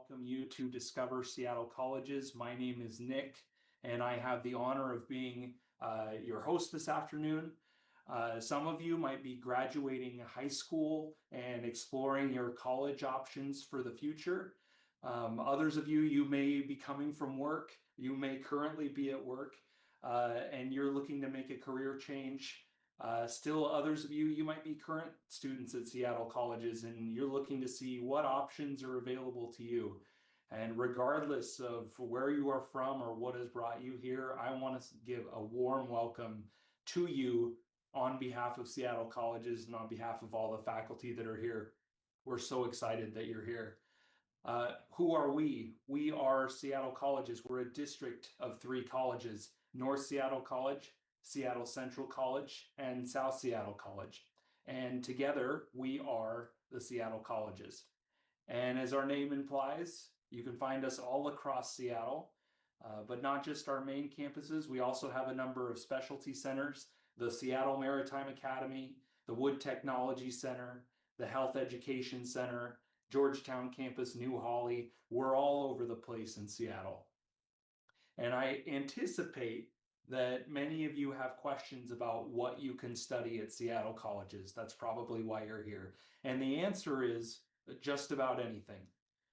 welcome you to Discover Seattle Colleges. My name is Nick, and I have the honor of being your host this afternoon. Some of you might be graduating high school and exploring your college options for the future. Others of you, you may be coming from work. You may currently be at work, and you're looking to make a career change. Still others of you, you might be current students at Seattle colleges and you're looking to see what options are available to you. And regardless of where you are from or what has brought you here, I want to give a warm welcome to you on behalf of Seattle colleges and on behalf of all the faculty that are here. We're so excited that you're here. Who are we? We are Seattle colleges. We're a district of 3 colleges: North Seattle College, Seattle Central College, and South Seattle College. And together we are the Seattle colleges. And as our name implies, you can find us all across Seattle, but not just our main campuses. We also have a number of specialty centers: the Seattle Maritime Academy, the Wood Technology Center, the Health Education Center, Georgetown campus, New Holly. We're all over the place in Seattle. And I anticipate that many of you have questions about what you can study at Seattle colleges. That's probably why you're here. And the answer is just about anything,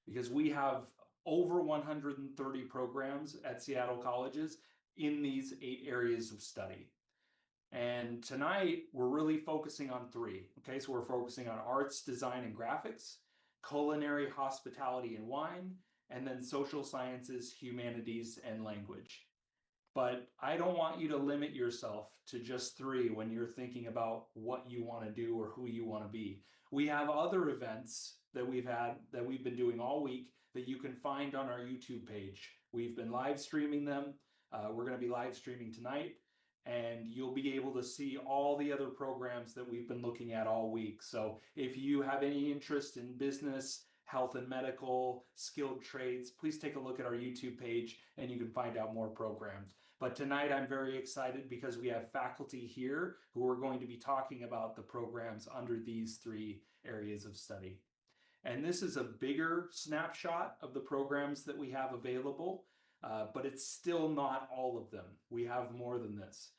because we have over 130 programs at Seattle colleges in these 8 areas of study. And tonight we're really focusing on 3. Okay, so we're focusing on arts, design, and graphics, culinary, hospitality, and wine, and then social sciences, humanities, and language. But I don't want you to limit yourself to just 3 when you're thinking about what you want to do or who you want to be. We have other events that we've been doing all week that you can find on our YouTube page. We've been live streaming them. We're going to be live streaming tonight, and you'll be able to see all the other programs that we've been looking at all week. So if you have any interest in business, health and medical, skilled trades, please take a look at our YouTube page and you can find out more programs. But tonight I'm very excited because we have faculty here who are going to be talking about the programs under these 3 areas of study. And this is a bigger snapshot of the programs that we have available, but it's still not all of them. We have more than this.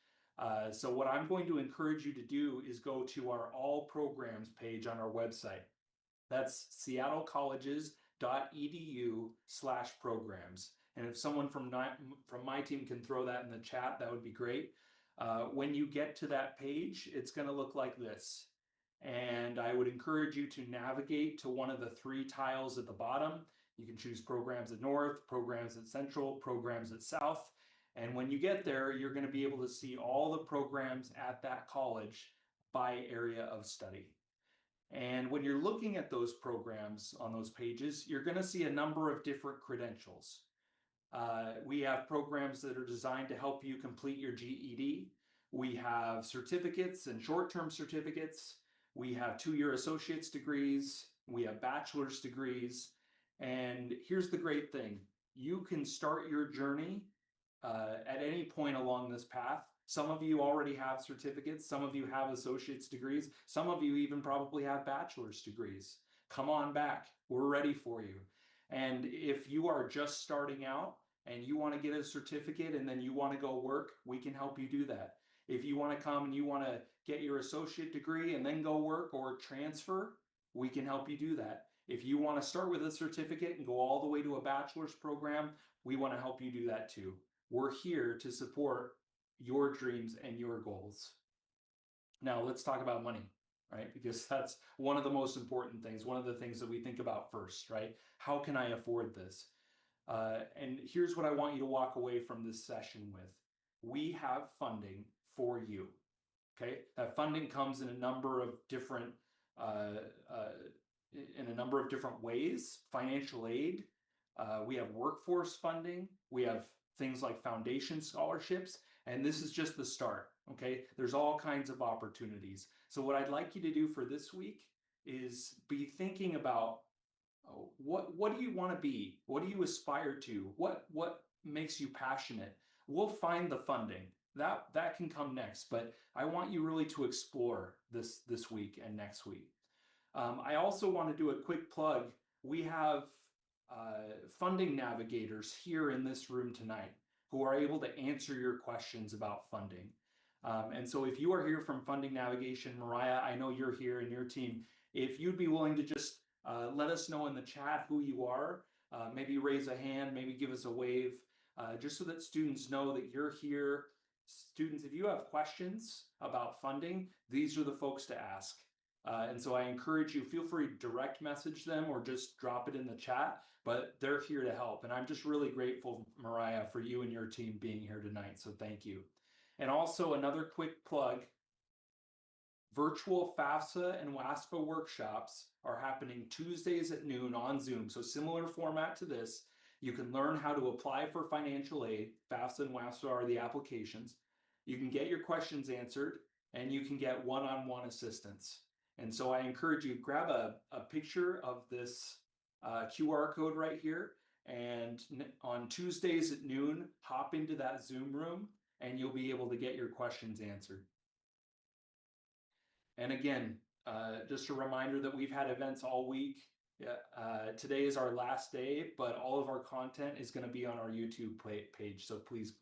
So what I'm going to encourage you to do is go to our all programs page on our website. That's seattlecolleges.edu/programs. And if someone from my team can throw that in the chat, that would be great. When you get to that page, it's going to look like this. And I would encourage you to navigate to one of the 3 tiles at the bottom. You can choose programs at North, programs at Central, programs at South. And when you get there, you're going to be able to see all the programs at that college by area of study. And when you're looking at those programs on those pages, you're going to see a number of different credentials. We have programs that are designed to help you complete your GED. We have certificates and short-term certificates. We have 2-year associate's degrees. We have bachelor's degrees. And here's the great thing. You can start your journey at any point along this path. Some of you already have certificates. Some of you have associate's degrees. Some of you even probably have bachelor's degrees. Come on back. We're ready for you. And if you are just starting out and you want to get a certificate and then you want to go work, we can help you do that. If you want to come and you want to get your associate degree and then go work or transfer, we can help you do that. If you want to start with a certificate and go all the way to a bachelor's program, we want to help you do that too. We're here to support your dreams and your goals. Now let's talk about money, right? Because that's one of the most important things, one of the things that we think about first, right? How can I afford this? And here's what I want you to walk away from this session with. We have funding for you, okay? That funding comes in a number of different ways. Financial aid, we have workforce funding, we have things like foundation scholarships, and this is just the start, okay? There's all kinds of opportunities. So what I'd like you to do for this week is be thinking about what do you want to be? What do you aspire to? What makes you passionate? We'll find the funding. That can come next, but I want you really to explore this week and next week. I also want to do a quick plug. We have funding navigators here in this room tonight who are able to answer your questions about funding. And so if you are here from Funding Navigation, Mariah, I know you're here and your team. If you'd be willing to just let us know in the chat who you are, maybe raise a hand, maybe give us a wave, just so that students know that you're here. Students, if you have questions about funding, these are the folks to ask. And so I encourage you, feel free to direct message them or just drop it in the chat, but they're here to help. And I'm just really grateful, Mariah, for you and your team being here tonight. So thank you. And also another quick plug, virtual FAFSA and WASFA workshops are happening Tuesdays at noon on Zoom. So similar format to this. You can learn how to apply for financial aid. FAFSA and WASFA are the applications. You can get your questions answered and you can get one-on-one assistance. And so I encourage you, grab a picture of this QR code right here. And on Tuesdays at noon, hop into that Zoom room and you'll be able to get your questions answered. And again, just a reminder that we've had events all week. Today is our last day, but all of our content is going to be on our YouTube page. So please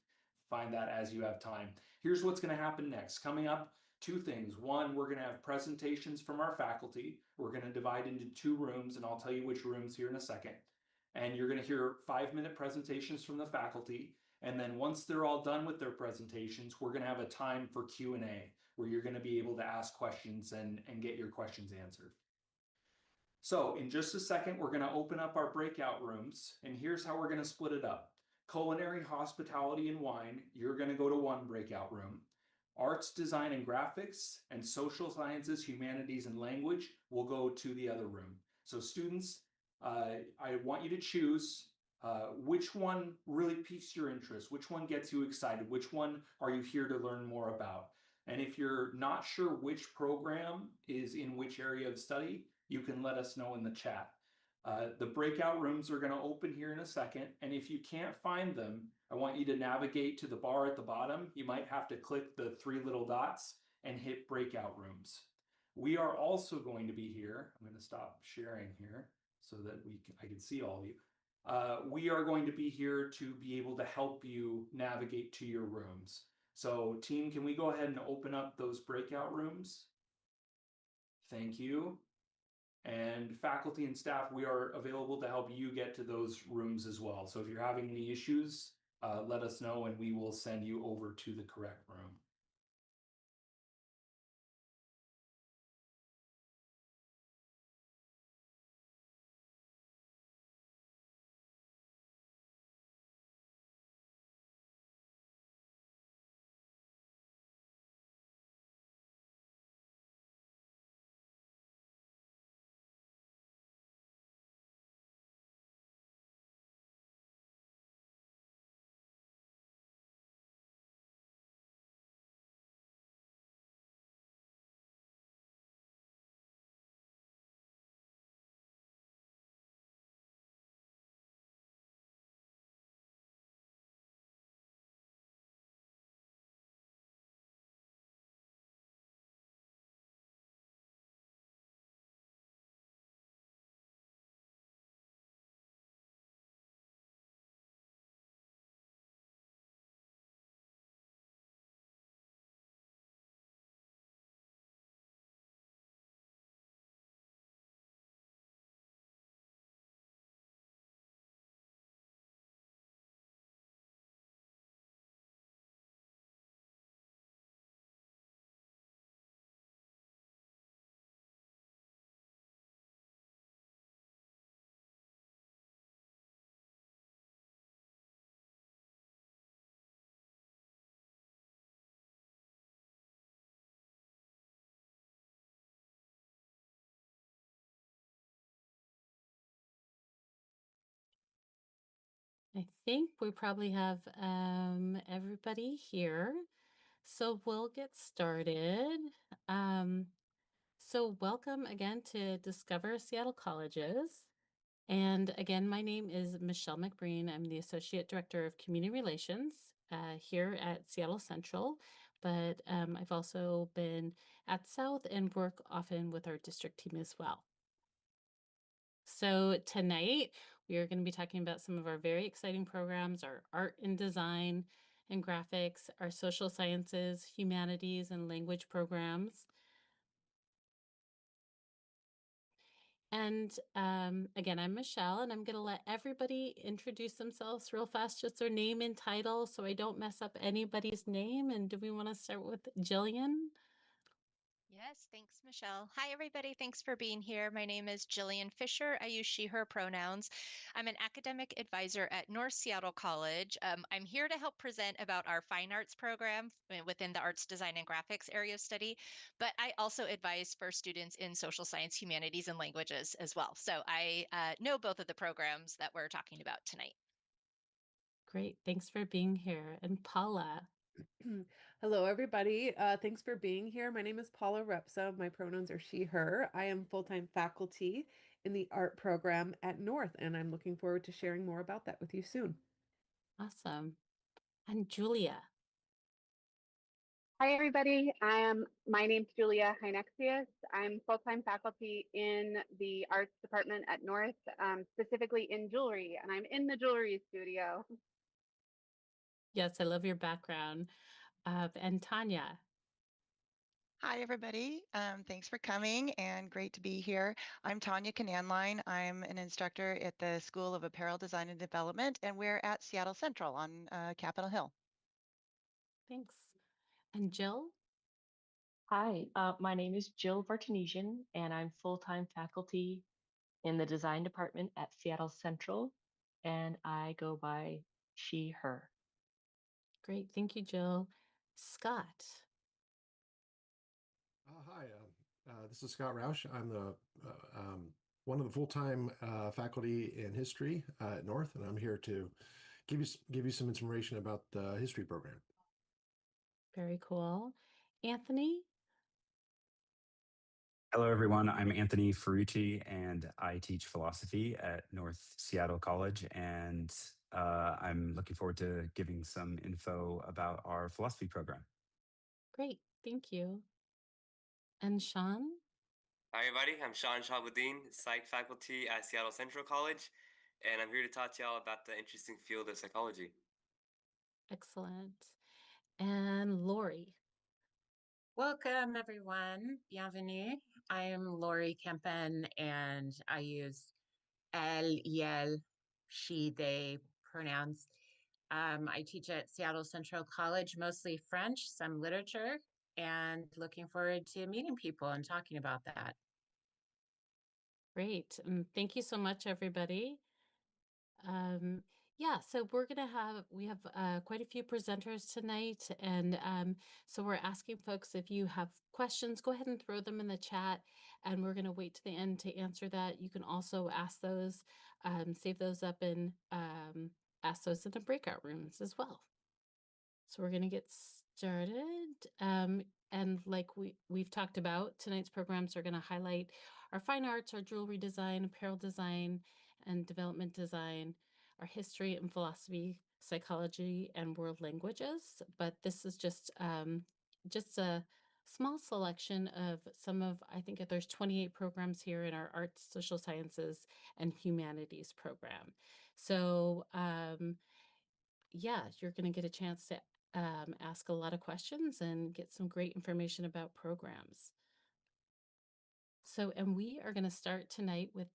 find that as you have time. Here's what's going to happen next. Coming up, two things. One, we're going to have presentations from our faculty. We're going to divide into two rooms, and I'll tell you which rooms here in a second. And you're going to hear 5-minute presentations from the faculty. And then once they're all done with their presentations, we're going to have a time for Q&A where you're going to be able to ask questions and get your questions answered. So in just a second, we're going to open up our breakout rooms, and here's how we're going to split it up. Culinary, hospitality, and wine, you're going to go to one breakout room. Arts, design, and graphics, and social sciences, humanities, and language will go to the other room. So students, I want you to choose which one really piques your interest, which one gets you excited, which one are you here to learn more about. And if you're not sure which program is in which area of study, you can let us know in the chat. The breakout rooms are going to open here in a second. And if you can't find them, I want you to navigate to the bar at the bottom. You might have to click the 3 little dots and hit breakout rooms. We are also going to be here. I'm going to stop sharing here so that I can see all of you. We are going to be here to be able to help you navigate to your rooms. So team, can we go ahead and open up those breakout rooms? Thank you. And faculty and staff, we are available to help you get to those rooms as well. So if you're having any issues, let us know and we will send you over to the correct room. I think we probably have everybody here. So we'll get started. So welcome again to Discover Seattle Colleges. And again, my name is Michelle McBreen. I'm the Associate Director of Community Relations here at Seattle Central, but I've also been at South and work often with our district team as well. So tonight We are going to be talking about some of our very exciting programs, our art and design and graphics, our social sciences, humanities, and language programs. And again, I'm Michelle, and I'm going to let everybody introduce themselves real fast, just their name and title, so I don't mess up anybody's name. And do we want to start with Jillian? Yes, thanks, Michelle. Hi, everybody. Thanks for being here. My name is Jillian Fisher. I use she, her pronouns. I'm an academic advisor at North Seattle College. I'm here to help present about our fine arts program within the arts, design, and graphics area of study. But I also advise for students in social science, humanities, and languages as well. So I know both of the programs that we're talking about tonight. Great. Thanks for being here. And Paula. Hello, everybody. Thanks for being here. My name is Paula Repsa. My pronouns are she, her. I am full-time faculty in the art program at North, and I'm looking forward to sharing more about that with you soon. Awesome. And Julia. Hi, everybody. My name's Julia Hynexius. I'm full-time faculty in the arts department at North, specifically in jewelry, and I'm in the jewelry studio. Yes, I love your background. And Tanya. Hi, everybody. Thanks for coming and great to be here. I'm Tanya Cananline. I'm an instructor at the School of Apparel Design and Development, and we're at Seattle Central on Capitol Hill. Thanks. And Jill? Hi, my name is Jill Vartanesian, and I'm full-time faculty in the design department at Seattle Central, and I go by she, her. Great. Thank you, Jill. Scott. Hi, this is Scott Roush. I'm the one of the full-time faculty in history at North, and I'm here to give you some information about the history program. Very cool. Anthony? Hello, everyone. I'm Anthony Ferrucci, and I teach philosophy at North Seattle College. And I'm looking forward to giving some info about our philosophy program. Great. Thank you. And Sean? Hi, everybody. I'm Sean Shabuddin, Psych faculty at Seattle Central College, and I'm here to talk to y'all about the interesting field of psychology. Excellent. And Lori? Welcome, everyone. Bienvenue. I am Lori Kempen, and I use elle, yel, she, they pronouns. I teach at Seattle Central College, mostly French, some literature, and looking forward to meeting people and talking about that. Great. Thank you so much, everybody. Yeah, so we have quite a few presenters tonight. And so we're asking folks, if you have questions, go ahead and throw them in the chat. And we're going to wait to the end to answer that. You can also ask those, save those up and ask those in the breakout rooms as well. So we're going to get started. And like we've talked about, tonight's programs are going to highlight our fine arts, our jewelry design, apparel design, and development design, our history and philosophy, psychology, and world languages. But this is just a small selection of some of, I think there's 28 programs here in our arts, social sciences, and humanities program. So yeah, you're going to get a chance to ask a lot of questions and get some great information about programs. So, and we are going to start tonight with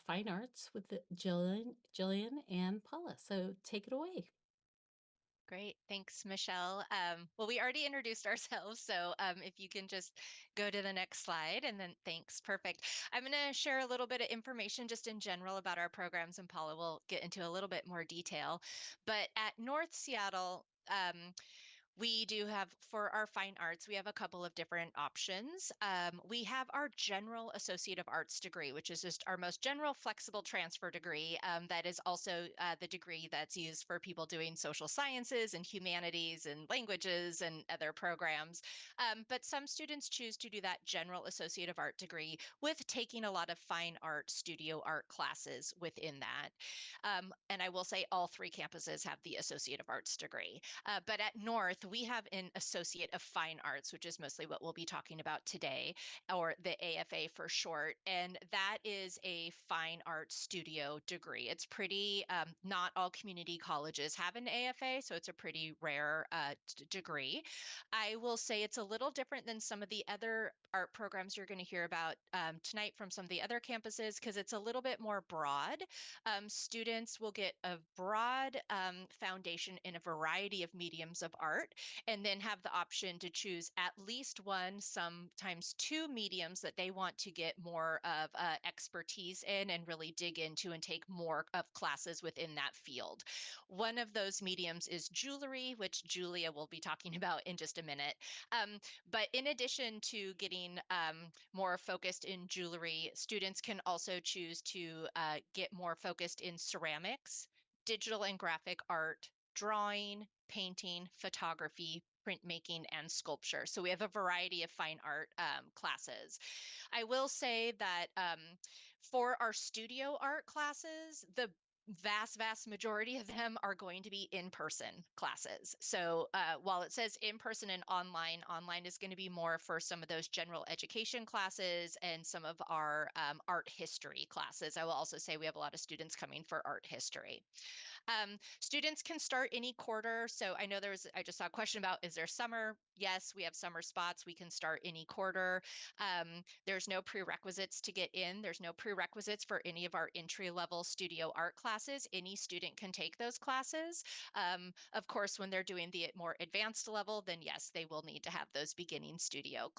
fine arts with Jillian and Paula. So take it away. Great. Thanks, Michelle. Well, we already introduced ourselves, so if you can just go to the next slide, and then thanks. Perfect. I'm going to share a little bit of information just in general about our programs, and Paula will get into a little bit more detail. But at North Seattle, we do have, for our fine arts, we have a couple of different options. We have our general Associate of Arts degree, which is just our most general flexible transfer degree. That is also the degree that's used for people doing social sciences and humanities and languages and other programs. But some students choose to do that general Associate of Art degree with taking a lot of fine art, studio art classes within that. And I will say all three campuses have the Associate of Arts degree. But at North, So we have an Associate of Fine Arts, which is mostly what we'll be talking about today, or the AFA for short. And that is a fine art studio degree. It's pretty, not all community colleges have an AFA, so it's a pretty rare degree. I will say it's a little different than some of the other art programs you're going to hear about tonight from some of the other campuses because it's a little bit more broad. Students will get a broad foundation in a variety of mediums of art and then have the option to choose at least one, sometimes two mediums that they want to get more of expertise in and really dig into and take more of classes within that field. One of those mediums is jewelry, which Julia will be talking about in just a minute. But in addition to getting more focused in jewelry, students can also choose to get more focused in ceramics, digital and graphic art, drawing, painting, photography, printmaking, and sculpture. So we have a variety of fine art classes. I will say that for our studio art classes, the vast majority of them are going to be in-person classes. So while it says in-person and online is going to be more for some of those general education classes and some of our art history classes. I will also say we have a lot of students coming for art history. Students can start any quarter. So I know I just saw a question about, is there summer? Yes, we have summer spots. We can start any quarter. There's no prerequisites to get in. There's no prerequisites for any of our entry-level studio art classes. Any student can take those classes. Of course, when they're doing the more advanced level, then yes, they will need to have those beginning studio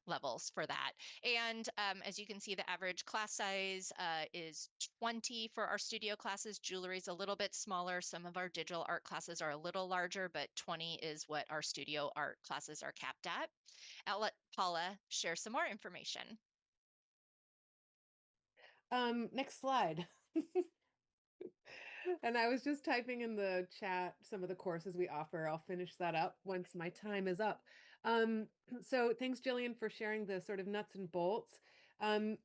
levels for that. And as you can see, the average class size is 20 for our studio classes. Jewelry is a little bit smaller. Some of our digital art classes are a little larger, but 20 is what our studio art classes are capped at. I'll let Paula share some more information. Next slide. And I was just typing in the chat some of the courses we offer. I'll finish that up once my time is up. So thanks, Jillian, for sharing the sort of nuts and bolts.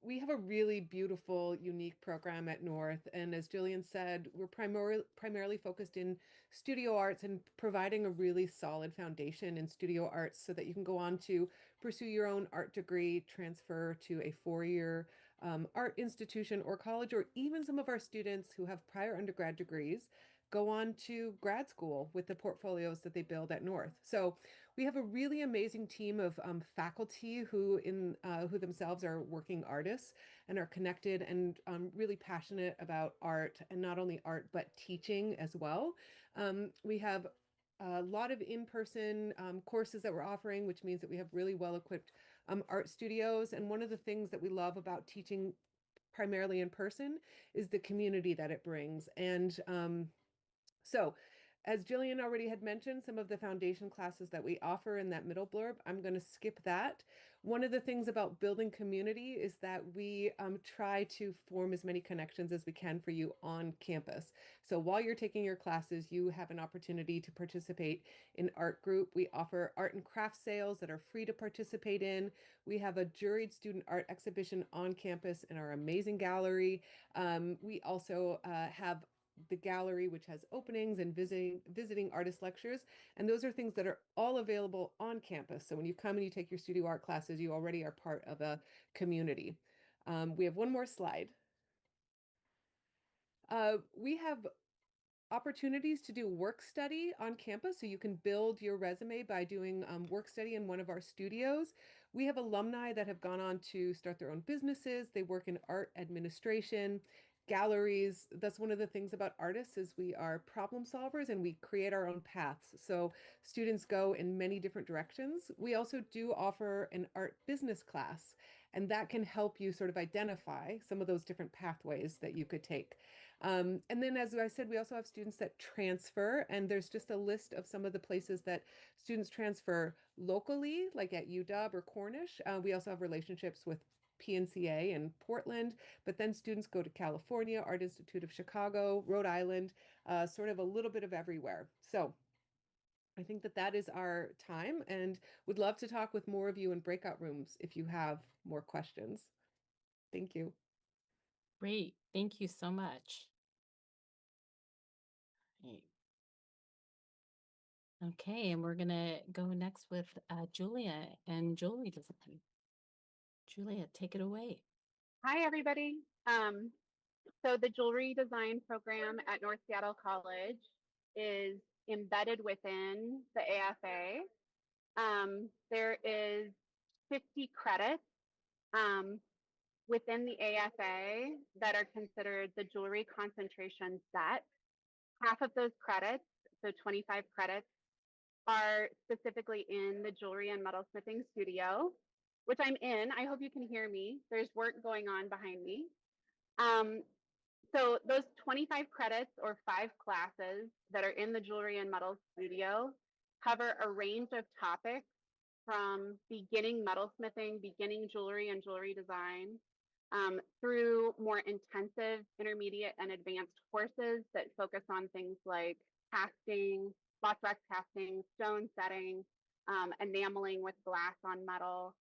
We have a really beautiful, unique program at North. And as Jillian said, we're primarily focused in studio arts and providing a really solid foundation in studio arts so that you can go on to pursue your own art degree, transfer to a four-year art institution or college, or even some of our students who have prior undergrad degrees go on to grad school with the portfolios that they build at North. So we have a really amazing team of faculty who themselves are working artists and are connected and really passionate about art, and not only art, but teaching as well. We have a lot of in-person courses that we're offering, which means that we have really well-equipped art studios. And one of the things that we love about teaching primarily in person is the community that it brings. And so as Jillian already had mentioned, some of the foundation classes that we offer in that middle blurb, I'm going to skip that. One of the things about building community is that we try to form as many connections as we can for you on campus. So while you're taking your classes, you have an opportunity to participate in art group. We offer art and craft sales that are free to participate in. We have a juried student art exhibition on campus in our amazing gallery. We also have the gallery, which has openings and visiting artist lectures. And those are things that are all available on campus. So when you come and you take your studio art classes, you already are part of a community. We have one more slide. We have opportunities to do work study on campus. So you can build your resume by doing work study in one of our studios. We have alumni that have gone on to start their own businesses. They work in art administration, galleries. That's one of the things about artists is we are problem solvers and we create our own paths. So students go in many different directions. We also do offer an art business class, and that can help you sort of identify some of those different pathways that you could take. And then, as I said, we also have students that transfer, and there's just a list of some of the places that students transfer locally, like at UW or Cornish. We also have relationships with PNCA in Portland, but then students go to California, Art Institute of Chicago, Rhode Island, sort of a little bit of everywhere. So I think that that is our time, and would love to talk with more of you in breakout rooms if you have more questions. Thank you. Great. Thank you so much. Right. Okay, and we're gonna go next with Julia and jewelry design. Julia, take it away. Hi, everybody. So the jewelry design program at North Seattle College is embedded within the AFA. There is 50 credits within the AFA that are considered the jewelry concentration set. Half of those credits, so 25 credits, are specifically in the jewelry and metalsmithing studio, which I'm in. I hope you can hear me. There's work going on behind me. So those 25 credits or 5 classes that are in the jewelry and metal studio cover a range of topics from beginning metalsmithing, beginning jewelry and jewelry design, through more intensive, intermediate, and advanced courses that focus on things like casting, gloss wax casting, stone setting, enameling with glass on metal,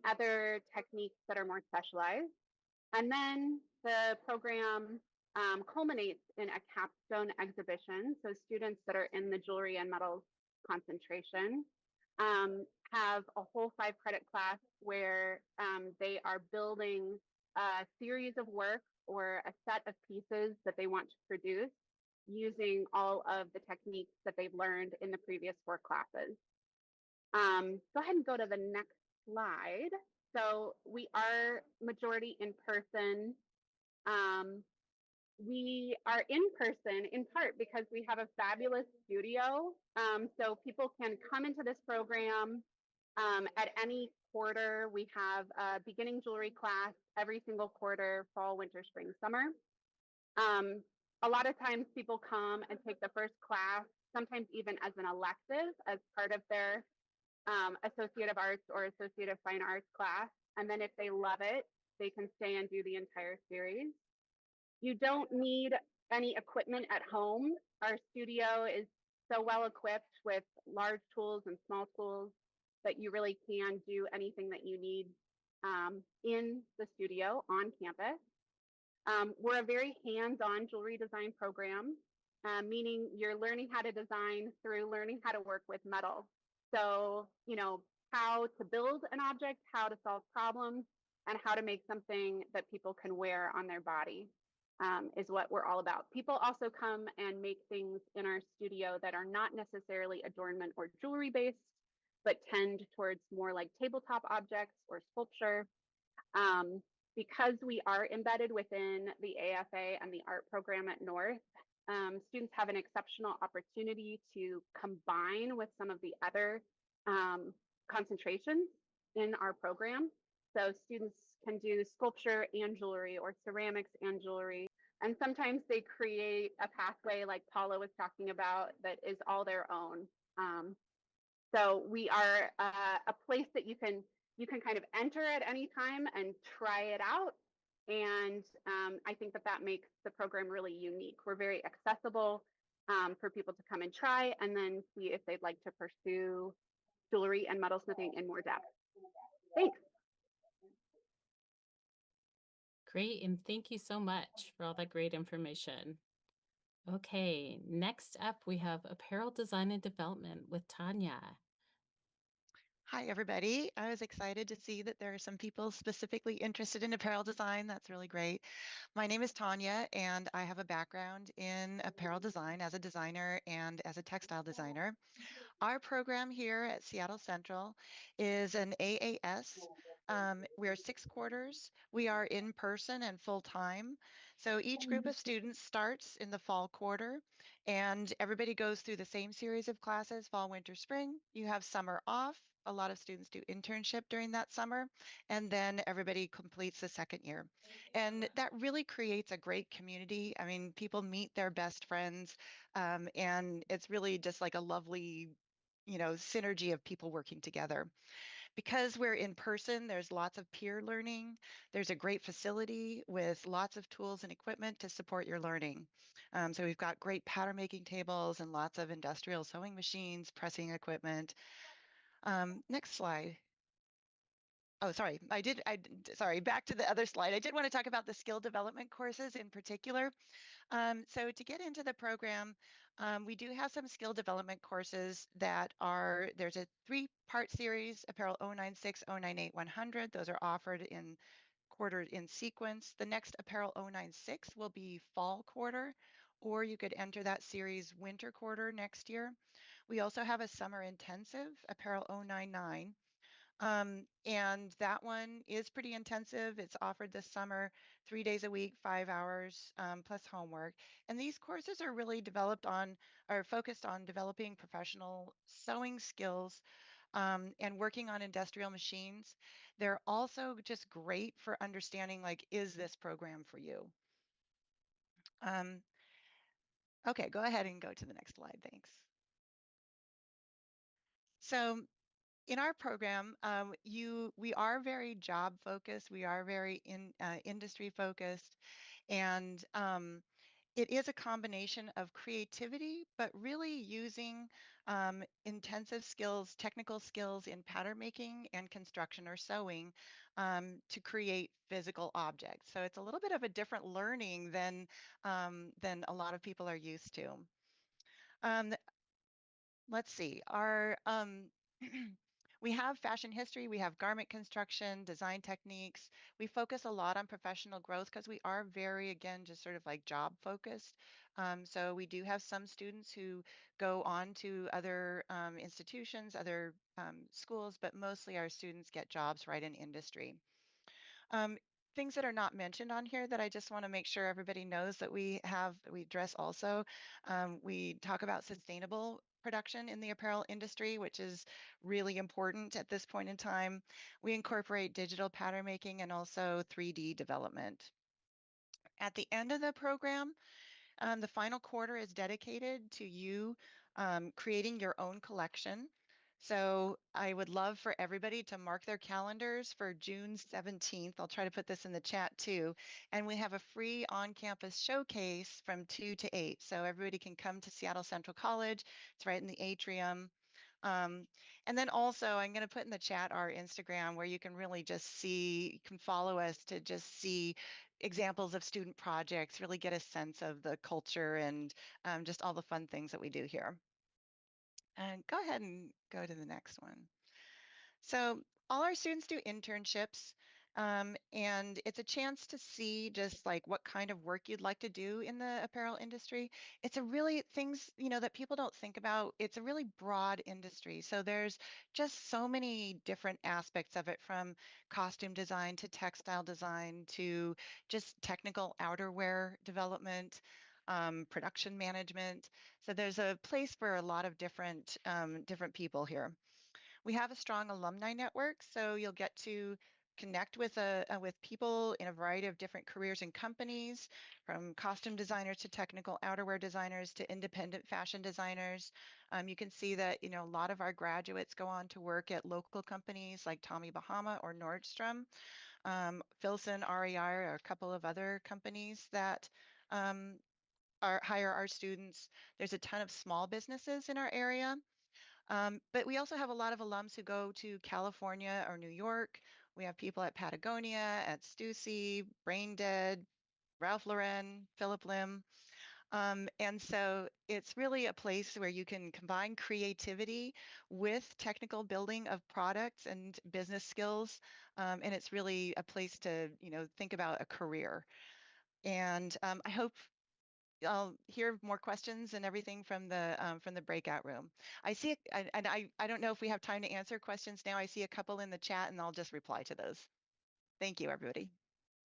other techniques that are more specialized. And then the program culminates in a capstone exhibition. So students that are in the jewelry and metals concentration have a whole 5 credit class where they are building a series of work or a set of pieces that they want to produce using all of the techniques that they've learned in the previous 4 classes. Go ahead and go to the next slide. So we are majority in person. We are in person in part because we have a fabulous studio. So people can come into this program at any quarter. We have a beginning jewelry class every single quarter, fall, winter, spring, summer. A lot of times people come and take the first class, sometimes even as an elective, as part of their Associate of Arts or Associate of Fine Arts class. And then if they love it, they can stay and do the entire series. You don't need any equipment at home. Our studio is so well equipped with large tools and small tools that you really can do anything that you need in the studio on campus. We're a very hands-on jewelry design program, meaning you're learning how to design through learning how to work with metal. So, you know, how to build an object, how to solve problems, and how to make something that people can wear on their body is what we're all about. People also come and make things in our studio that are not necessarily adornment or jewelry based, but tend towards more like tabletop objects or sculpture. Because we are embedded within the AFA and the art program at North, students have an exceptional opportunity to combine with some of the other concentrations in our program. So students can do sculpture and jewelry or ceramics and jewelry. And sometimes they create a pathway like Paula was talking about that is all their own. So we are a place that you can kind of enter at any time and try it out. And I think that makes the program really unique. We're very accessible for people to come and try and then see if they'd like to pursue jewelry and metalsmithing in more depth. Thanks. Great, and thank you so much for all that great information. Okay, next up we have apparel design and development with Tanya. Hi, everybody. I was excited to see that there are some people specifically interested in apparel design. That's really great. My name is Tanya, and I have a background in apparel design as a designer and as a textile designer. Our program here at Seattle Central is an AAS. We're 6 quarters. We are in person and full time. So each group of students starts in the fall quarter, and everybody goes through the same series of classes, fall, winter, spring. You have summer off. A lot of students do internship during that summer, and then everybody completes the second year. And that really creates a great community. I mean, people meet their best friends, and it's really just like a lovely, synergy of people working together. Because we're in person, there's lots of peer learning. There's a great facility with lots of tools and equipment to support your learning. So we've got great pattern making tables and lots of industrial sewing machines, pressing equipment. Next slide. Oh, sorry, sorry, back to the other slide. I did want to talk about the skill development courses in particular. So to get into the program, we do have some skill development courses that there's a 3-part series, Apparel 096, 098, 100. Those are offered in quarter in sequence. The next Apparel 096 will be fall quarter, or you could enter that series winter quarter next year. We also have a summer intensive, Apparel 099. And that one is pretty intensive. It's offered this summer, 3 days a week, 5 hours, plus homework. And these courses are really focused on developing professional sewing skills and working on industrial machines. They're also just great for understanding, like, is this program for you? Okay, go ahead and go to the next slide. Thanks. So in our program, we are very job focused. We are very industry focused, and it is a combination of creativity, but really using intensive skills, technical skills in pattern making and construction or sewing to create physical objects. So it's a little bit of a different learning than a lot of people are used to. Let's see, we have fashion history, we have garment construction, design techniques. We focus a lot on professional growth because we are very, again, just sort of like job focused. So we do have some students who go on to other institutions, other schools, but mostly our students get jobs right in industry. Things that are not mentioned on here that I just want to make sure everybody knows that we address also. We talk about sustainable production in the apparel industry, which is really important at this point in time. We incorporate digital pattern making and also 3D development. At the end of the program, the final quarter is dedicated to you creating your own collection. So I would love for everybody to mark their calendars for June 17th. I'll try to put this in the chat too. And we have a free on-campus showcase from 2 to 8. So everybody can come to Seattle Central College. It's right in the atrium. And then also I'm going to put in the chat our Instagram where you can really just see, you can follow us to just see examples of student projects, really get a sense of the culture and just all the fun things that we do here. And go ahead and go to the next one. So all our students do internships, and it's a chance to see just like what kind of work you'd like to do in the apparel industry. It's a really things, that people don't think about. It's a really broad industry. So there's just so many different aspects of it, from costume design to textile design to just technical outerwear development, production management. So there's a place for a lot of different people here. We have a strong alumni network, so you'll get to connect with people in a variety of different careers and companies, from costume designers to technical outerwear designers to independent fashion designers. You can see that a lot of our graduates go on to work at local companies like Tommy Bahama or Nordstrom. Filson, REI are a couple of other companies that hire our students. There's a ton of small businesses in our area. But we also have a lot of alums who go to California or New York. We have people at Patagonia, at Stussy, Brain Dead, Ralph Lauren, Philip Lim. And so it's really a place where you can combine creativity with technical building of products and business skills. And it's really a place to, think about a career. And I hope I'll hear more questions and everything from the breakout room. I see, and I don't know if we have time to answer questions now. I see a couple in the chat, and I'll just reply to those. Thank you, everybody.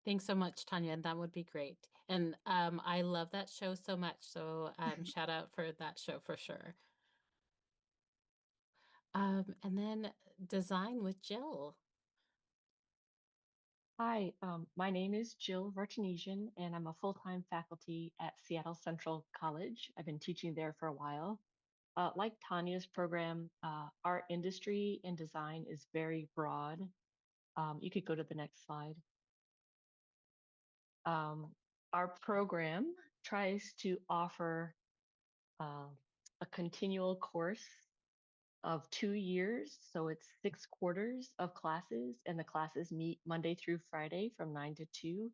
Thanks so much, Tanya, and that would be great. And I love that show so much, so shout out for that show for sure. And then design with Jill. Hi, my name is Jill Vartanesian, and I'm a full-time faculty at Seattle Central College. I've been teaching there for a while. Like Tanya's program, our industry in design is very broad. You could go to the next slide. Our program tries to offer a continual course of 2 years. So it's 6 quarters of classes, and the classes meet Monday through Friday from 9 to 2.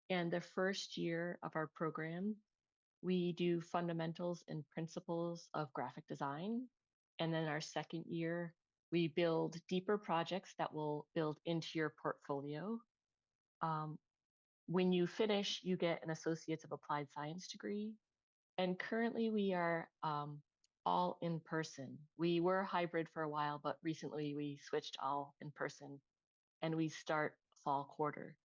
And the first year of our program, we do fundamentals and principles of graphic design. And then our second year, we build deeper projects that will build into your portfolio. When you finish, you get an Associates of Applied Science degree. And currently we are all in person. We were hybrid for a while, but recently we switched all in person, and we start fall quarter.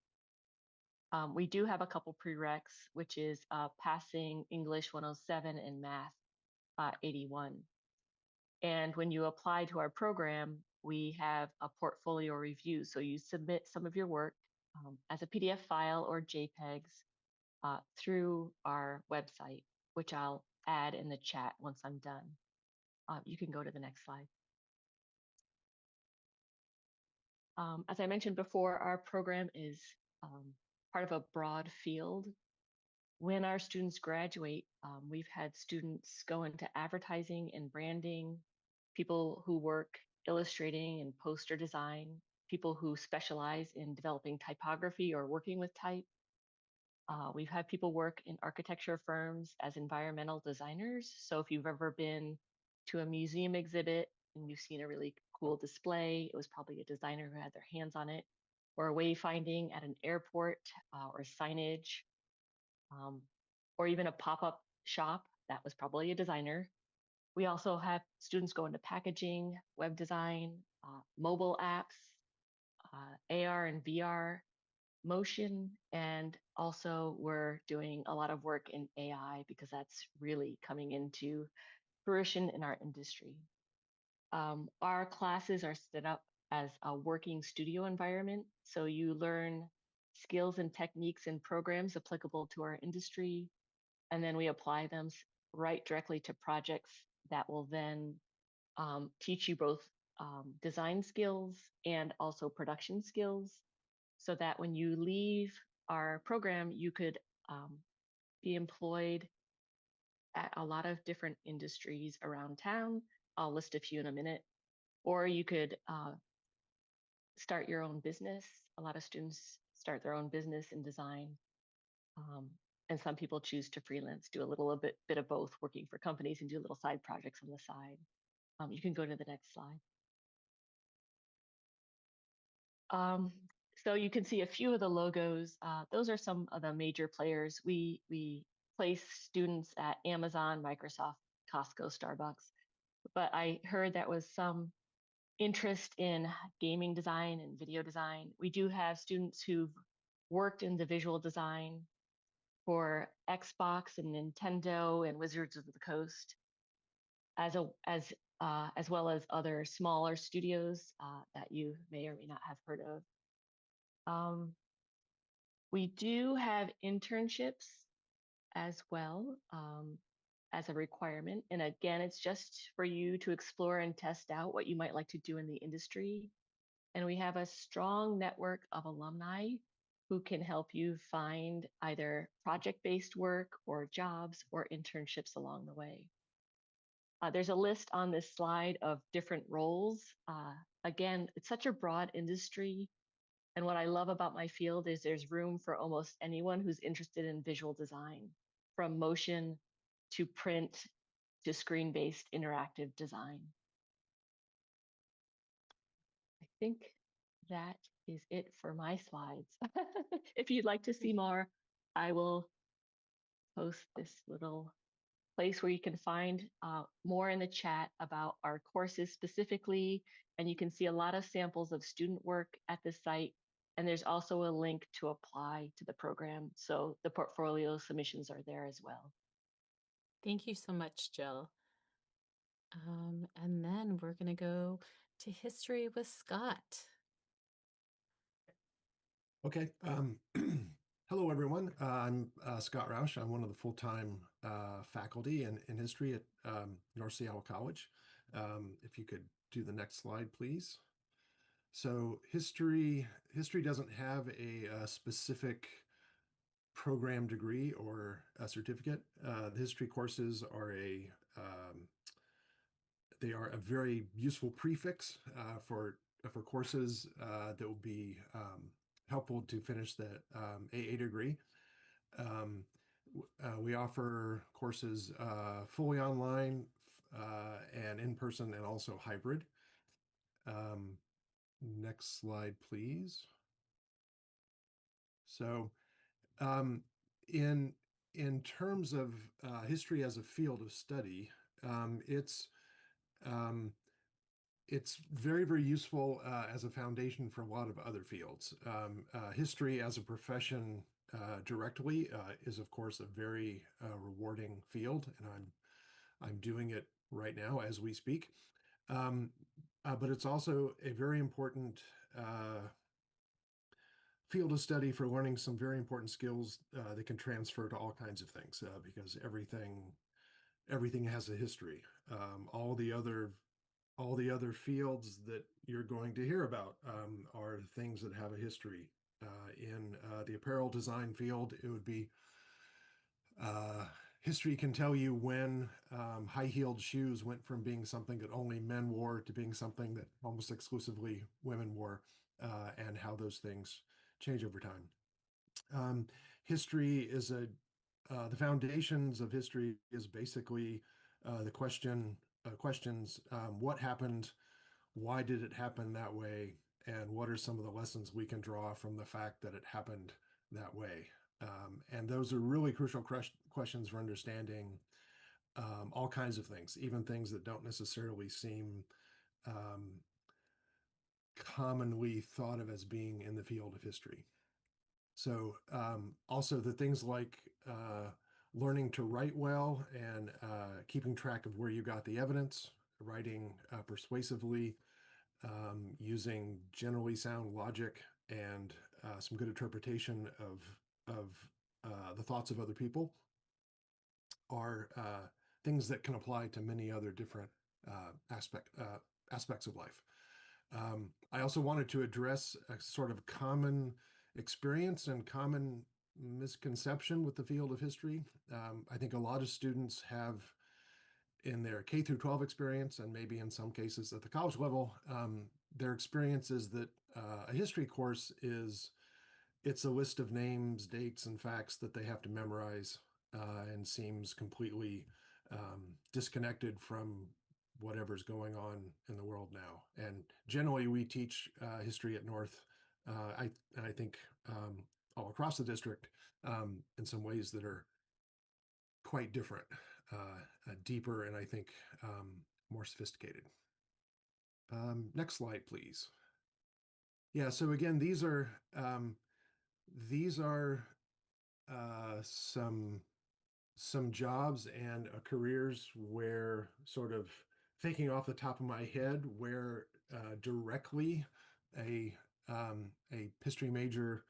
We do have a couple prereqs, which is passing English 107 and Math 81. And when you apply to our program, we have a portfolio review. So you submit some of your work as a PDF file or JPEGs through our website, which I'll add in the chat once I'm done. You can go to the next slide. As I mentioned before, our program is part of a broad field. When our students graduate, we've had students go into advertising and branding, people who work illustrating and poster design, people who specialize in developing typography or working with type. We've had people work in architecture firms as environmental designers. So if you've ever been to a museum exhibit and you've seen a really cool display, it was probably a designer who had their hands on it, or wayfinding at an airport or signage, or even a pop-up shop, that was probably a designer. We also have students go into packaging, web design, mobile apps, AR and VR, motion, and also we're doing a lot of work in AI because that's really coming into fruition in our industry. Our classes are set up as a working studio environment, so you learn skills and techniques and programs applicable to our industry, and then we apply them right directly to projects that will then teach you both design skills and also production skills, so that when you leave our program, you could be employed at a lot of different industries around town. I'll list a few in a minute. Or you could start your own business. A lot of students start their own business in design. And some people choose to freelance, do a little bit of both, working for companies and do little side projects on the side. You can go to the next slide. So you can see a few of the logos. Those are some of the major players. We place students at Amazon, Microsoft, Costco, Starbucks. But I heard that was some interest in gaming design and video design. We do have students who've worked in the visual design for Xbox and Nintendo and Wizards of the Coast, as well as other smaller studios that you may or may not have heard of. We do have internships as well as a requirement. And again, it's just for you to explore and test out what you might like to do in the industry. And we have a strong network of alumni who can help you find either project-based work or jobs or internships along the way. There's a list on this slide of different roles. Again, it's such a broad industry. And what I love about my field is there's room for almost anyone who's interested in visual design, from motion to print to screen-based interactive design. I think that is it for my slides. If you'd like to see more, I will post this little place where you can find more in the chat about our courses specifically, and you can see a lot of samples of student work at the site. And there's also a link to apply to the program. So the portfolio submissions are there as well. Thank you so much, Jill. And then we're going to go to history with Scott. Okay. Hello, everyone. I'm Scott Roush. I'm one of the full-time faculty in history at North Seattle College. If you could do the next slide, please. So history doesn't have a specific program degree or a certificate. The history courses are They are a very useful prefix for courses that will be helpful to finish the AA degree. We offer courses fully online and in person, and also hybrid. Next slide, please. So, in terms of history as a field of study, it's very, very useful as a foundation for a lot of other fields. History as a profession directly is, of course, a very rewarding field, and I'm doing it right now as we speak. But it's also a very important field of study for learning some very important skills that can transfer to all kinds of things, because everything has a history. All the other fields that you're going to hear about are things that have a history. In the apparel design field, it would be history can tell you when high-heeled shoes went from being something that only men wore to being something that almost exclusively women wore, and how those things change over time. History is the foundations of history is basically the questions, what happened, why did it happen that way, and what are some of the lessons we can draw from the fact that it happened that way. And those are really crucial questions for understanding all kinds of things, even things that don't necessarily seem commonly thought of as being in the field of history. So also the things like learning to write well and keeping track of where you got the evidence, writing persuasively, using generally sound logic, and some good interpretation of the thoughts of other people are things that can apply to many other different aspects of life. I also wanted to address a sort of common experience and common misconception with the field of history. I think a lot of students have, in their K through 12 experience, and maybe in some cases at the college level, their experience is that a history course it's a list of names, dates, and facts that they have to memorize, and seems completely disconnected from whatever's going on in the world now. And generally, we teach history at North, I think all across the district, in some ways that are quite different, deeper, and I think more sophisticated. Next slide, please. Yeah, so again, these are some jobs and careers where, sort of thinking off the top of my head, where directly a history major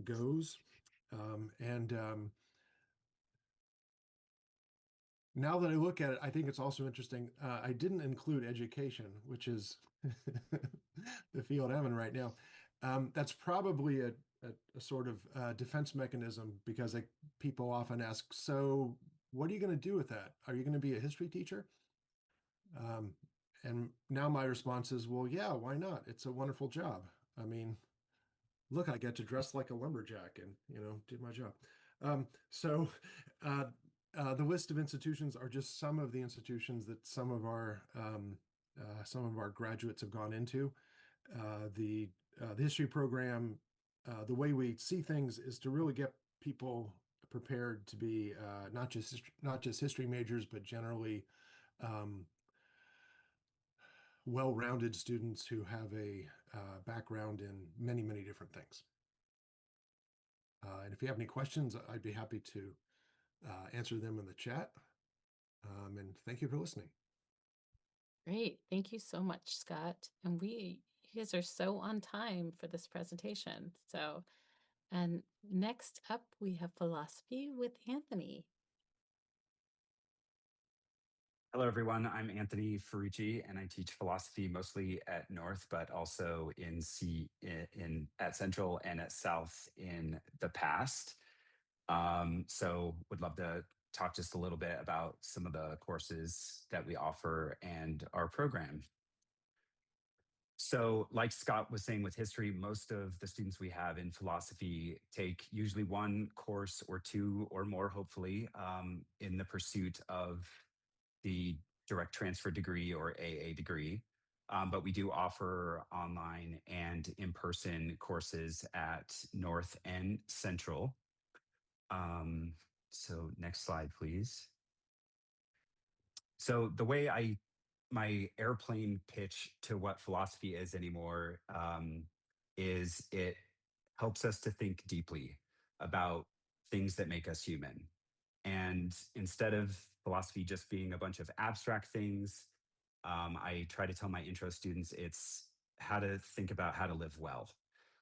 goes. Now that I look at it, I think it's also interesting. I didn't include education, which is the field I'm in right now. That's probably a sort of defense mechanism, because people often ask, so what are you going to do with that? Are you going to be a history teacher? And now my response is, well, yeah, why not? It's a wonderful job. I mean, look, I get to dress like a lumberjack and, do my job. The list of institutions are just some of the institutions that some of our graduates have gone into. The history program, the way we see things is to really get people prepared to be not just history majors, but generally well-rounded students who have a background in many, many different things. And if you have any questions, I'd be happy to answer them in the chat. And thank you for listening. Great. Thank you so much, Scott. And you guys are so on time for this presentation. And next up, we have philosophy with Anthony. Hello, everyone. I'm Anthony Ferrucci, and I teach philosophy mostly at North, but also at Central and at South in the past. So would love to talk just a little bit about some of the courses that we offer and our program. So, like Scott was saying with history, most of the students we have in philosophy take usually one course or two or more, hopefully, in the pursuit of the direct transfer degree or AA degree. But we do offer online and in-person courses at North and Central. So next slide, please. So the way my airplane pitch to what philosophy is anymore is it helps us to think deeply about things that make us human. And instead of philosophy just being a bunch of abstract things, I try to tell my intro students it's how to think about how to live well,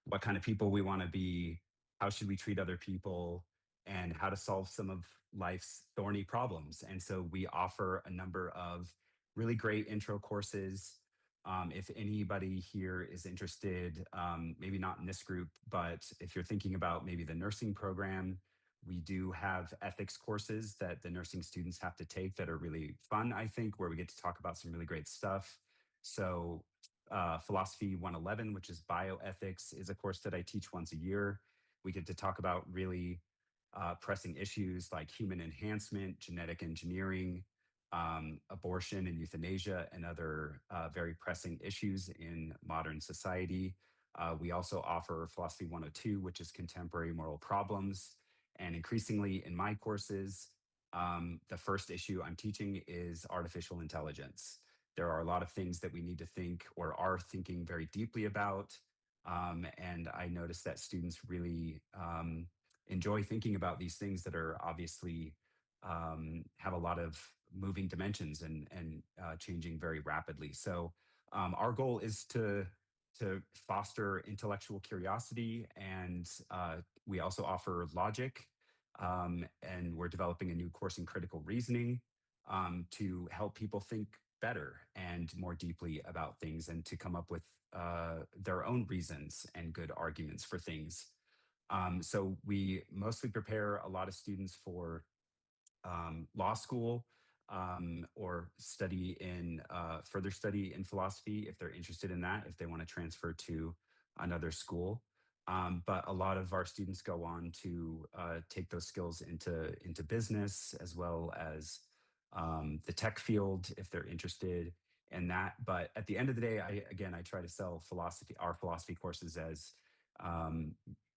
what kind of people we want to be, how should we treat other people, and how to solve some of life's thorny problems. And so we offer a number of really great intro courses. If anybody here is interested, maybe not in this group, but if you're thinking about maybe the nursing program, we do have ethics courses that the nursing students have to take that are really fun, I think, where we get to talk about some really great stuff. So Philosophy 111, which is bioethics, is a course that I teach once a year. We get to talk about really pressing issues like human enhancement, genetic engineering, abortion and euthanasia, and other very pressing issues in modern society. We also offer Philosophy 102, which is contemporary moral problems. And increasingly in my courses, the first issue I'm teaching is artificial intelligence. There are a lot of things that we need to think or are thinking very deeply about. And I notice that students really enjoy thinking about these things that are obviously have a lot of moving dimensions and changing very rapidly. So our goal is to foster intellectual curiosity, and we also offer logic. And we're developing a new course in critical reasoning to help people think better and more deeply about things and to come up with their own reasons and good arguments for things. So we mostly prepare a lot of students for law school or study in further study in philosophy if they're interested in that, if they want to transfer to another school. But a lot of our students go on to take those skills into business as well as the tech field if they're interested in that. But at the end of the day, I try to sell our philosophy courses as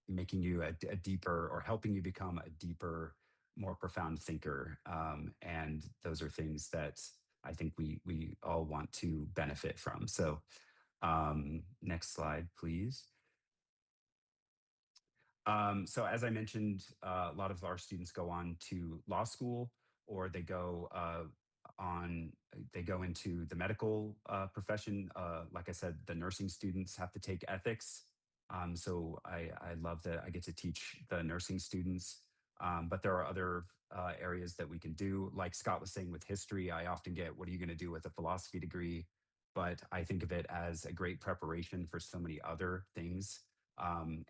making you a deeper or helping you become a deeper, more profound thinker. And those are things that I think we all want to benefit from. So next slide, please. So as I mentioned, a lot of our students go on to law school, or they go into the medical profession. Like I said, the nursing students have to take ethics. So I love that I get to teach the nursing students. But there are other areas that we can do. Like Scott was saying with history, I often get, what are you going to do with a philosophy degree? But I think of it as a great preparation for so many other things.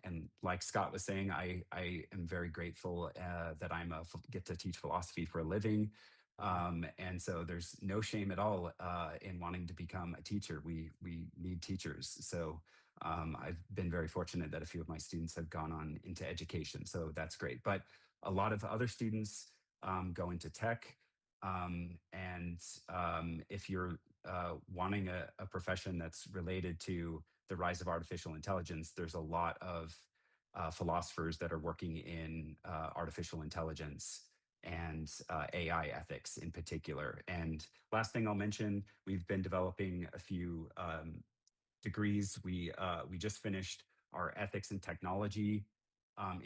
And like Scott was saying, I am very grateful that get to teach philosophy for a living. And so there's no shame at all in wanting to become a teacher. We need teachers. So I've been very fortunate that a few of my students have gone on into education. So that's great. But a lot of other students go into tech. If you're wanting a profession that's related to the rise of artificial intelligence, there's a lot of philosophers that are working in artificial intelligence and AI ethics in particular. And last thing I'll mention, we've been developing a few degrees. We just finished our ethics and technology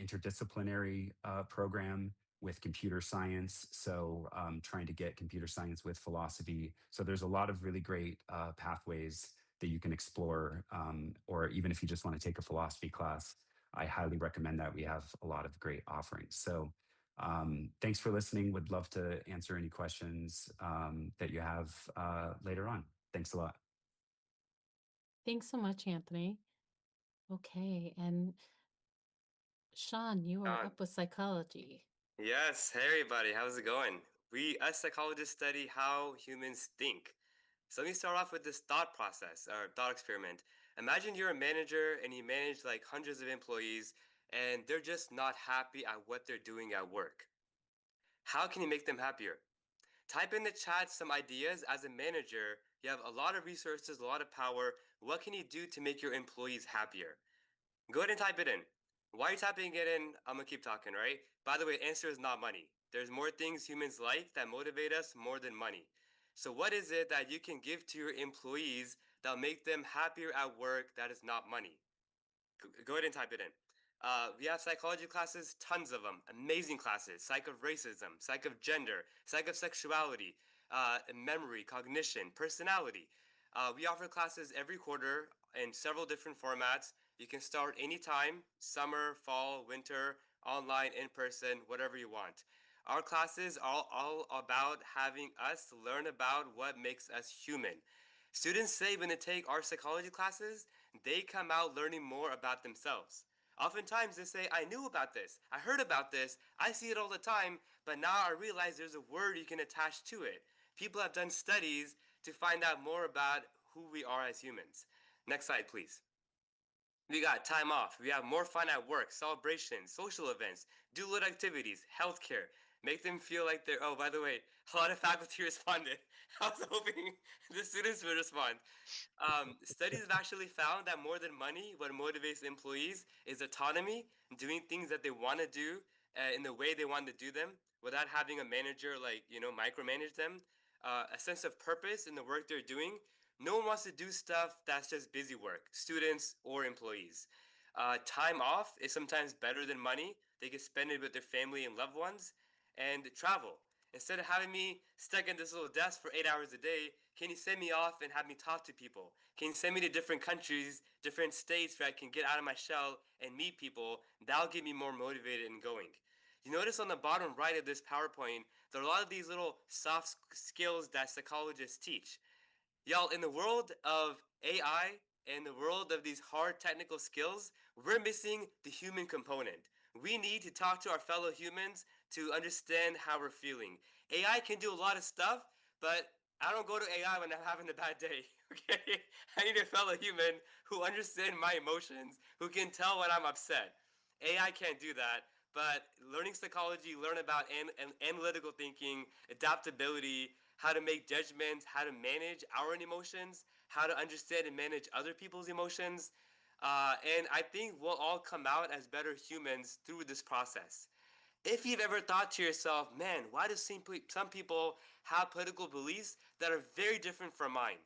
interdisciplinary program with computer science. So trying to get computer science with philosophy. So there's a lot of really great pathways that you can explore, or even if you just want to take a philosophy class, I highly recommend that. We have a lot of great offerings. So thanks for listening. Would love to answer any questions that you have later on. Thanks a lot. Thanks so much, Anthony. Okay, and Sean, you are up with psychology. Yes, hey everybody, how's it going? We as psychologists study how humans think. So let me start off with this thought process or thought experiment. Imagine you're a manager and you manage like hundreds of employees and they're just not happy at what they're doing at work. How can you make them happier? Type in the chat some ideas. As a manager, you have a lot of resources, a lot of power. What can you do to make your employees happier? Go ahead and type it in. While you're typing it in, I'm gonna keep talking, right? By the way, answer is not money. There's more things humans like that motivate us more than money. So what is it that you can give to your employees that'll make them happier at work that is not money? Go ahead and type it in. We have psychology classes, tons of them, amazing classes. Psych of racism, psych of gender, psych of sexuality, memory, cognition, personality. We offer classes every quarter in several different formats. You can start anytime, summer, fall, winter, online, in person, whatever you want. Our classes are all about having us learn about what makes us human. Students say when they take our psychology classes, they come out learning more about themselves. Oftentimes they say, I knew about this, I heard about this, I see it all the time, but now I realize there's a word you can attach to it. People have done studies to find out more about who we are as humans. Next slide, please. We got time off. We have more fun at work, celebrations, social events, do little activities, healthcare. Make them feel like they're. Oh, by the way, a lot of faculty responded. I was hoping the students would respond. Studies have actually found that more than money, what motivates employees is autonomy, doing things that they want to do in the way they want to do them without having a manager micromanage them. A sense of purpose in the work they're doing. No one wants to do stuff that's just busy work, students or employees. Time off is sometimes better than money. They can spend it with their family and loved ones. And travel. Instead of having me stuck in this little desk for 8 hours a day, can you send me off and have me talk to people? Can you send me to different countries, different states where I can get out of my shell and meet people? That'll get me more motivated and going. You notice on the bottom right of this PowerPoint, there are a lot of these little soft skills that psychologists teach. Y'all, in the world of AI, in the world of these hard technical skills, we're missing the human component. We need to talk to our fellow humans to understand how we're feeling. AI can do a lot of stuff, but I don't go to AI when I'm having a bad day. Okay? I need a fellow human who understands my emotions, who can tell when I'm upset. AI can't do that, but learning psychology, learn about analytical thinking, adaptability, how to make judgments, how to manage our own emotions, how to understand and manage other people's emotions. And I think we'll all come out as better humans through this process. If you've ever thought to yourself, man, why do some people have political beliefs that are very different from mine?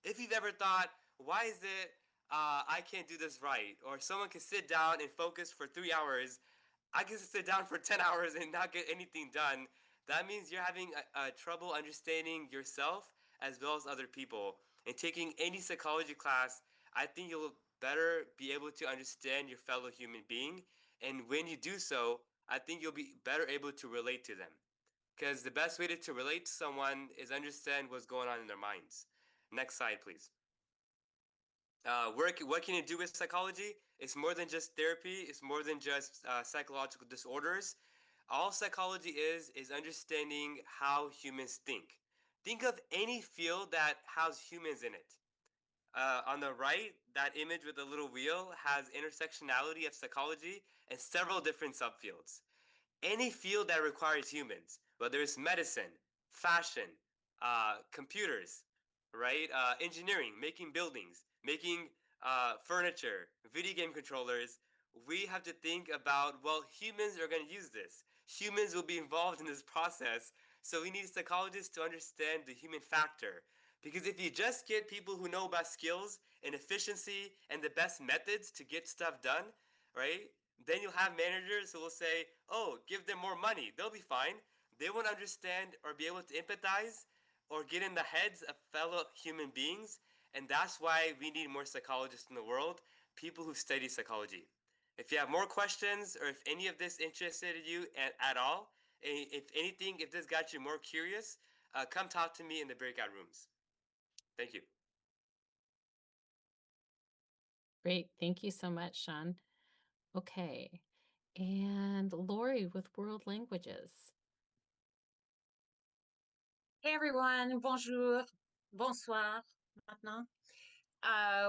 If you've ever thought, why is it I can't do this right? Or someone can sit down and focus for 3 hours, I can sit down for 10 hours and not get anything done. That means you're having a trouble understanding yourself as well as other people. And taking any psychology class, I think you'll better be able to understand your fellow human being. And when you do so, I think you'll be better able to relate to them. Because the best way to relate to someone is understand what's going on in their minds. Next slide, please. What can you do with psychology? It's more than just therapy. It's more than just psychological disorders. All psychology is understanding how humans think. Think of any field that has humans in it. On the right, that image with the little wheel has intersectionality of psychology and several different subfields. Any field that requires humans, whether it's medicine, fashion, computers, right? Engineering, making buildings, making furniture, video game controllers, we have to think about, well, humans are going to use this. Humans will be involved in this process. So we need psychologists to understand the human factor. Because if you just get people who know about skills and efficiency and the best methods to get stuff done, right? Then you'll have managers who will say, oh, give them more money. They'll be fine. They won't understand or be able to empathize or get in the heads of fellow human beings. And that's why we need more psychologists in the world, people who study psychology. If you have more questions or if any of this interested you at all, if anything, if this got you more curious, come talk to me in the breakout rooms. Thank you. Great. Thank you so much, Sean. Okay. And Lori with world languages. Hey everyone, bonjour, bonsoir, maintenant.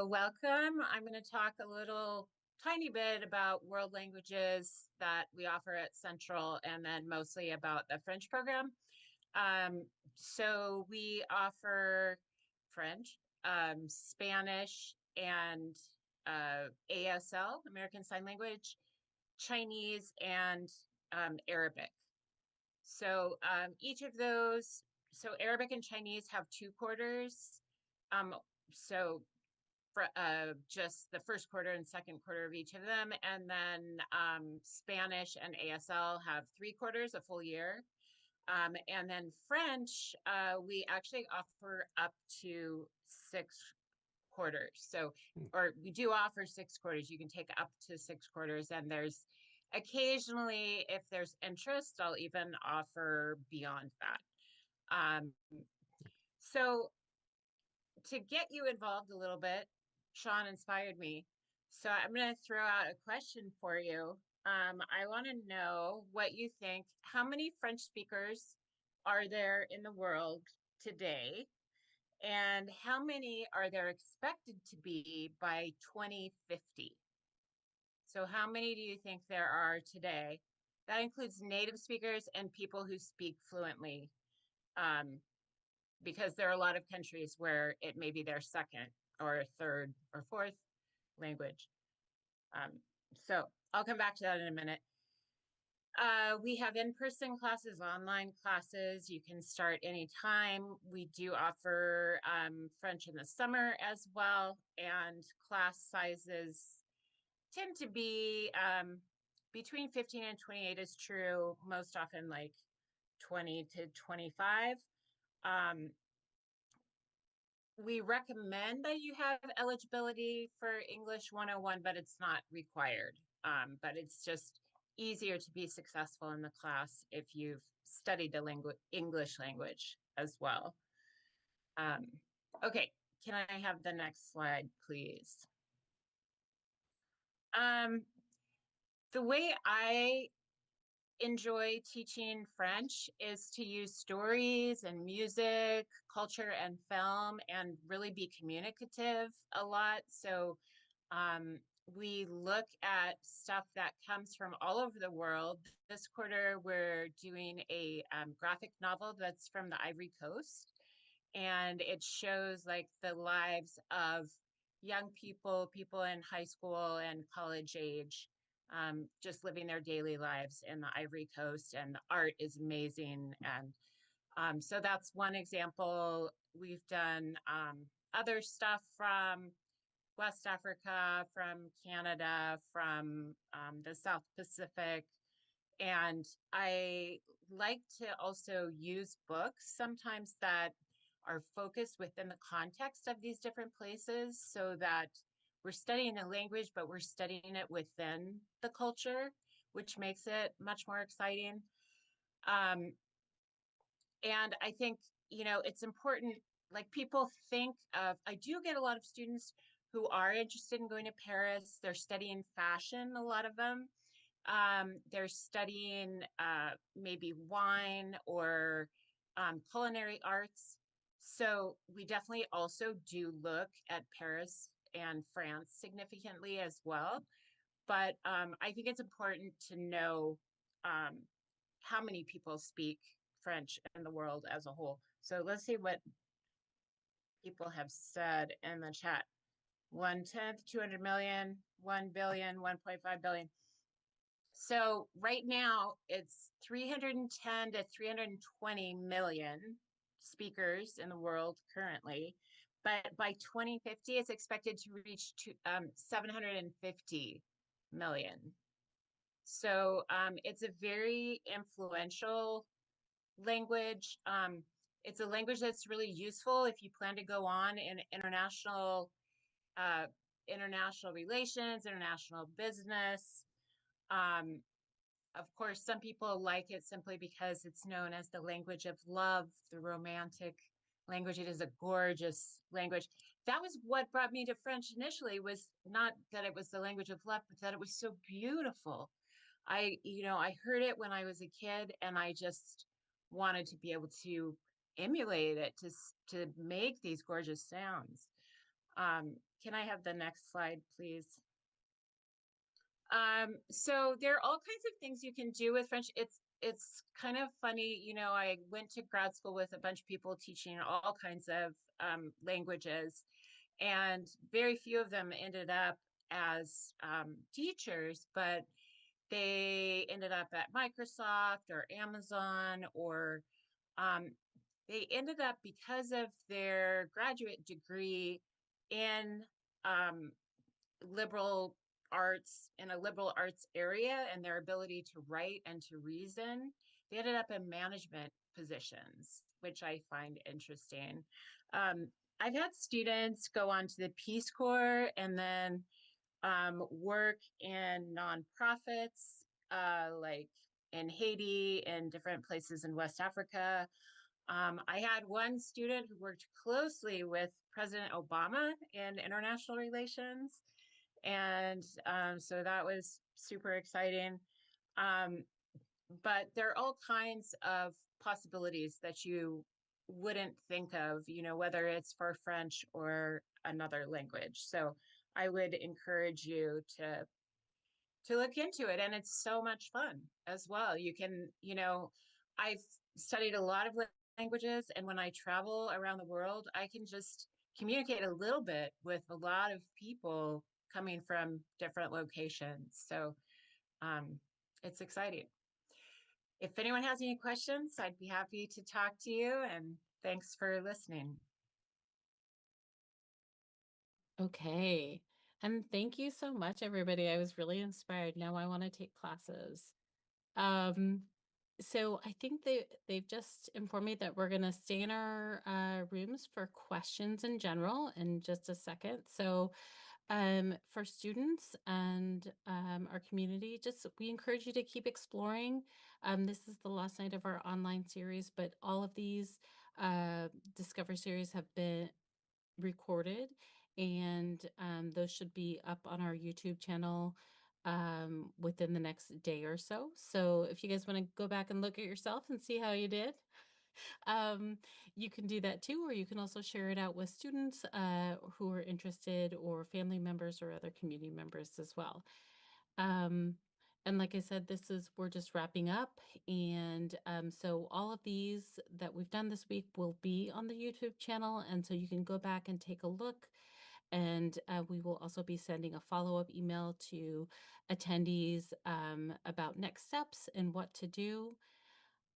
Welcome. I'm going to talk a little tiny bit about world languages that we offer at Central, and then mostly about the French program. So we offer French, Spanish, and ASL, American Sign Language, Chinese, and Arabic. So each of those, so Arabic and Chinese have 2 quarters. So for just the first quarter and second quarter of each of them. And then Spanish and ASL have 3 quarters, a full year. And then French, we actually offer up to 6 quarters. So, or we do offer 6 quarters. You can take up to 6 quarters, and there's occasionally, if there's interest, I'll even offer beyond that. So to get you involved a little bit, Sean inspired me. So I'm going to throw out a question for you. I want to know what you think. How many French speakers are there in the world today? And how many are there expected to be by 2050? So how many do you think there are today? That includes native speakers and people who speak fluently, because there are a lot of countries where it may be their second or third or fourth language. So I'll come back to that in a minute. We have in-person classes, online classes. You can start anytime. We do offer French in the summer as well, and class sizes tend to be between 15 and 28 is true, most often like 20 to 25. We recommend that you have eligibility for English 101, but it's not required. But it's just easier to be successful in the class if you've studied the English language as well. Okay, can I have the next slide, please? The way I enjoy teaching French is to use stories and music, culture and film, and really be communicative a lot. So we look at stuff that comes from all over the world. This quarter, we're doing a graphic novel that's from the Ivory Coast, and it shows like the lives of young people, people in high school and college age, just living their daily lives in the Ivory Coast, and the art is amazing. And so that's one example. We've done other stuff from West Africa, from Canada, from the South Pacific. And I like to also use books sometimes that are focused within the context of these different places, so that we're studying the language, but we're studying it within the culture, which makes it much more exciting. And I think, you know, it's important, like people think of, I do get a lot of students who are interested in going to Paris. They're studying fashion, a lot of them. They're studying maybe wine or culinary arts. So we definitely also do look at Paris and France significantly as well. But I think it's important to know how many people speak French in the world as a whole. So let's see what people have said in the chat. 1/10, 200 million, 1 billion, 1.5 billion. So right now it's 310 to 320 million speakers in the world currently, but by 2050 it's expected to reach 750 million. So it's a very influential language. It's a language that's really useful if you plan to go on in international relations, international business. Of course, some people like it simply because it's known as the language of love, the romantic language. It is a gorgeous language. That was what brought me to French initially, was not that it was the language of love, but that it was so beautiful. I heard it when I was a kid, and I just wanted to be able to emulate it to make these gorgeous sounds. Can I have the next slide, please? So there are all kinds of things you can do with French. It's kind of funny, I went to grad school with a bunch of people teaching all kinds of languages, and very few of them ended up as teachers, but they ended up at Microsoft or Amazon, or um, they ended up, because of their graduate degree in um, liberal arts, in a liberal arts area, and their ability to write and to reason, they ended up in management positions, which I find interesting. Um, I've had students go on to the Peace Corps and then work in nonprofits, like in Haiti and different places in West Africa. I had one student who worked closely with President Obama in international relations. And so that was super exciting. Um, but there are all kinds of possibilities that you wouldn't think of, whether it's for French or another language. So I would encourage you to look into it, and it's so much fun as well. You can, I've studied a lot of languages, and when I travel around the world, I can just communicate a little bit with a lot of people coming from different locations. So it's exciting. If anyone has any questions, I'd be happy to talk to you, and thanks for listening. Okay. And thank you so much, everybody. I was really inspired. Now I want to take classes. So I think they've just informed me that we're going to stay in our rooms for questions in general in just a second. So for students and our community, we encourage you to keep exploring. This is the last night of our online series, but all of these Discover series have been recorded, and those should be up on our YouTube channel within the next day or so. So if you guys want to go back and look at yourself and see how you did, you can do that too, or you can also share it out with students who are interested, or family members or other community members as well. And like I said, we're just wrapping up. And so all of these that we've done this week will be on the YouTube channel. And so you can go back and take a look. And we will also be sending a follow-up email to attendees about next steps and what to do.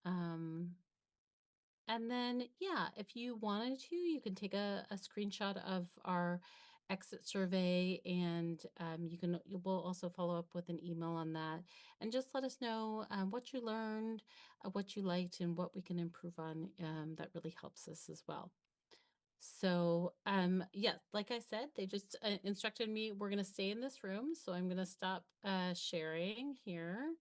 And then, yeah, if you wanted to, you can take a screenshot of our exit survey, and we'll also follow up with an email on that, and just let us know what you learned, what you liked, and what we can improve on. That really helps us as well. So, yeah, like I said, they just instructed me, we're going to stay in this room. So I'm going to stop sharing here.